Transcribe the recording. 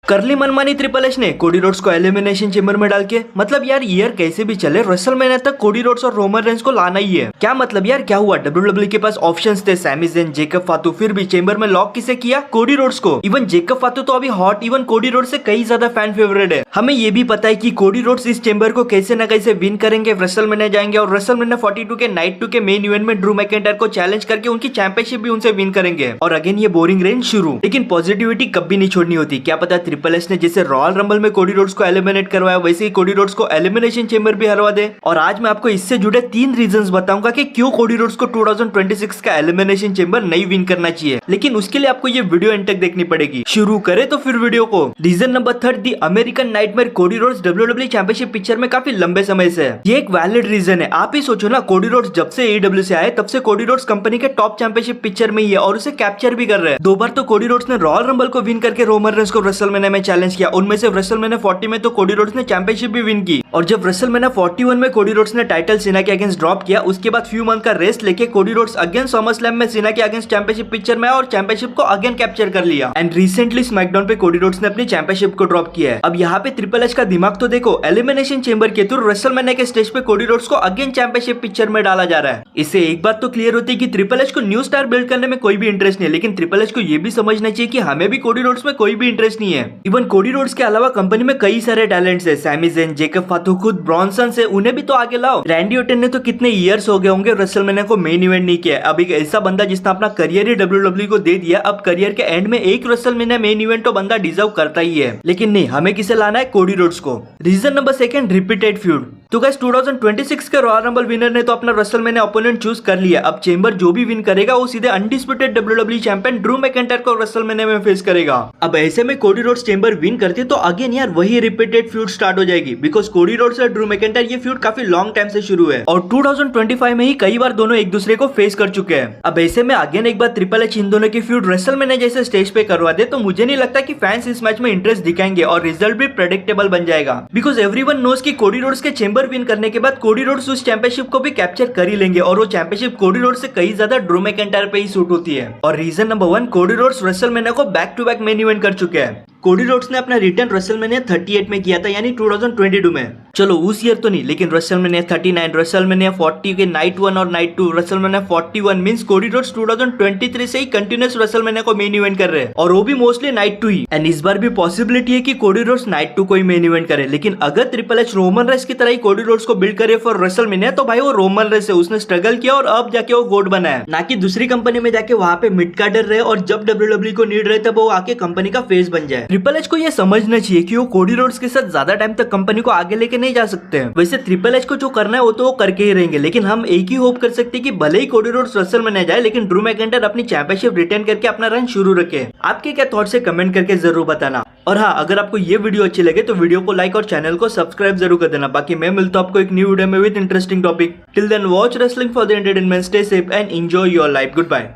कर ली मनमानी triple H ने कोडी रोड्स को एलिमिनेशन चेंबर में डाल के। मतलब यार ईयर कैसे भी चले रेसलमेनिया तक कोडी रोड्स और रोमन रेंस को लाना ही है। क्या मतलब यार क्या हुआ, डब्ल्यूडब्ल्यूई के पास ऑप्शंस थे, सैमी ज़ेन, जेकब फातू, फिर भी चेंबर में लॉक किसे किया, कोडी रोड्स को। इवन जेकब फातू तो अभी हॉट, इवन कोडी रोड्स से कई ज्यादा फैन फेवरेट है। हमें ये भी पता है कि कोडी रोड्स इस चेंबर को कैसे न कैसे विन करेंगे, रेसलमेनिया जाएंगे और रेसलमेनिया 42 के नाइट 2 के मेन इवेंट में ड्रू मैकिंटायर को चैलेंज करके उनकी चैंपियनशिप भी उनसे विन करेंगे। और अगेन ये बोरिंग रेंज शुरू। लेकिन पॉजिटिविटी कभी नहीं छोड़नी होती। क्या पता ट्रिपल एच ने जैसे रॉयल रंबल में कोडी रोड्स को एलिमिनेट करवाया वैसे ही कोडी रोड्स को एलिमिनेशन चेंबर भी हरवा दे। और आज मैं आपको इससे जुड़े 3 रीजंस बताऊंगा कि क्यों कोडी रोड्स को 2026 का एलिमिनेशन चेंबर नहीं विन करना चाहिए। लेकिन उसके लिए आपको ये वीडियो एंड तक देखनी पड़ेगी। शुरू करें तो फिर वीडियो को। Reason number 3, the American Nightmare Cody Rhodes WWE championship picture में काफी लंबे समय से है। ये एक वैलिड रीजन है। आप ही सोचो ना, कोडी रोड्स जब से AEW से आए तब से कोडी रोड्स कंपनी के टॉप चैंपियनशिप पिक्चर में ही है और उसे कैप्चर भी कर रहे हैं। 2 बार तो कोडी रोड्स ने रॉयल रंबल को विन करके रोमन रेंस को रेसलमेनिया में चैलेंज किया। उनमें से रेसलमेनिया 40 में तो कोडी रोड्स ने चैंपियनशिप भी विन की। और जब रेसलमेनिया 41 में कोडी रोड्स ने टाइटल सीना के अगेंस्ट ड्रॉप किया, उसके बाद फ्यू मंथ का रेस्ट लेके कोडी रोड्स अगेन समरस्लैम में सीना के अगेंस्ट चैंपियनशिप पिक्चर में और चैंपियनशिप को अगेन कैप्चर कर लिया। एंड रिसेंटली स्मैकडाउन पे कोडी रोड्स ने अपनी चैंपियनशिप को ड्रॉप किया है। अब यहाँ पे ट्रिपल एच का दिमाग तो देखो, एलिमिनेशन चेंबर के थ्रू रेसलमेनिया के स्टेज पे कोडी रोड्स को अगेन चैंपियनशिप पिक्चर में डाला जा रहा है। इससे एक बात तो क्लियर होती है कि ट्रिपल एच को न्यू स्टार बिल्ड करने में कोई भी इंटरेस्ट नहीं है। लेकिन ट्रिपल एच को ये भी समझना चाहिए कि हमें भी कोडी रोड्स में कोई भी इंटरेस्ट नहीं है। इवन कोडी रोड्स के अलावा कंपनी में कई सारे टैलेंट्स है, सैमी ज़ेन, जेकब फातू, खुद ब्रॉन्सन से, उन्हें भी तो आगे लाओ। रैंडी ऑर्टन ने तो कितने ईयर्स हो गए होंगे रेसलमेनिया को मेन इवेंट नहीं किया। अब एक ऐसा बंदा जिसने अपना करियर ही डब्ल्यूडब्ल्यूई को दे दिया, अब करियर के एंड में एक रेसलमेनिया मेन इवेंट तो बंदा डिजर्व करता ही है। लेकिन नहीं, हमें किसे लाना है, कोडी रोड्स को। Reason number 2, repeated feud. तो गाइस 2026 के रॉयल रंबल विनर ने तो अपना रेसलमेनिया ओपोनेंट चूज कर लिया। अब चेंबर जो भी विन करेगा वो सीधे undisputed WWE champion Drew McIntyre को रेसलमेनिया में फेस करेगा। अब ऐसे में कोडी रोड्स चेंबर विन करते तो अगेन यार वही रिपीटेड फ्यूड स्टार्ट हो जाएगी, बिकॉज कोडी रोड्स और ड्रू मैकिंटायर ये फ्यूड काफी लॉन्ग टाइम से शुरू है और 2025 में ही कई बार दोनों एक दूसरे को फेस कर चुके हैं। अब ऐसे में अगेन एक बार ट्रिपल एच इन दोनों की फ्यूड रेसलमेनिया जैसे स्टेज पे करवा दे तो मुझे नहीं लगता कि फैंस इस मैच में इंटरेस्ट दिखाएंगे और रिजल्ट भी प्रेडिक्टेबल बन जाएगा। बिकॉज एवरीवन नोस कि कोडी रोड्स के चेंबर विन करने के बाद कोडी रोड्स उस चैंपियनशिप को भी कैप्चर कर ही लेंगे और वो चैंपियनशिप कोडी रोड्स से कई ज्यादा ड्रू मैकिंटायर पे ही सूट होती है। और reason number 1, Cody Rhodes WrestleMania को back to back main event कर चुके हैं। कोडी रोड्स ने अपना रिटर्न रेसलमेनिया 38 में किया था, यानी 2022 में। चलो उस ईयर तो नहीं, लेकिन रेसलमेनिया 39, रेसलमेनिया 40 के नाइट 1 और night 2, WrestleMania 41 means Cody Rhodes 2023 से ही कंटिन्यूअस रेसलमेनिया को मेन इवेंट कर रहे हैं और वो भी मोस्टली नाइट 2 ही। एंड इस बार भी पॉसिबिलिटी है कि कोडी रोड्स नाइट 2 को ही मेन इवेंट करे। लेकिन अगर ट्रिपल एच रोमन रेंस की तरह ही कोडी रोड्स को बिल्ड करे फॉर रेसलमेनिया तो भाई वो रोमन रेंस है, उसने स्ट्रगल किया और अब जाके वो गोड बना है, ना कि दूसरी कंपनी में जाके वहां पे मिड कार्डर रहे और जब डब्ल्यूडब्ल्यूई को नीड रहे तब वो आके कंपनी का फेस बन जाए। ट्रिपल एच को ये समझना चाहिए कि वो कोडी रोड्स के साथ ज्यादा टाइम तक कंपनी को आगे लेके नहीं जा सकते हैं। वैसे ट्रिपल एच को जो करना है वो तो वो करके ही रहेंगे, लेकिन हम एक ही होप कर सकते हैं कि भले ही कोडी रोड्स रेसलमेनिया जाए लेकिन ड्रू मैकिंटायर अपनी चैंपियनशिप रिटेन करके अपना रन शुरू रखे। आपके क्या थॉट्स है कमेंट करके जरूर बताना। और हाँ, अगर आपको ये वीडियो अच्छी लगे तो वीडियो को लाइक और चैनल को सब्सक्राइब जरूर कर देना। बाकी मैं मिलता हूं आपको एक न्यू वीडियो में with interesting topic. Till then watch wrestling for the entertainment, stay safe and enjoy your life. Good bye.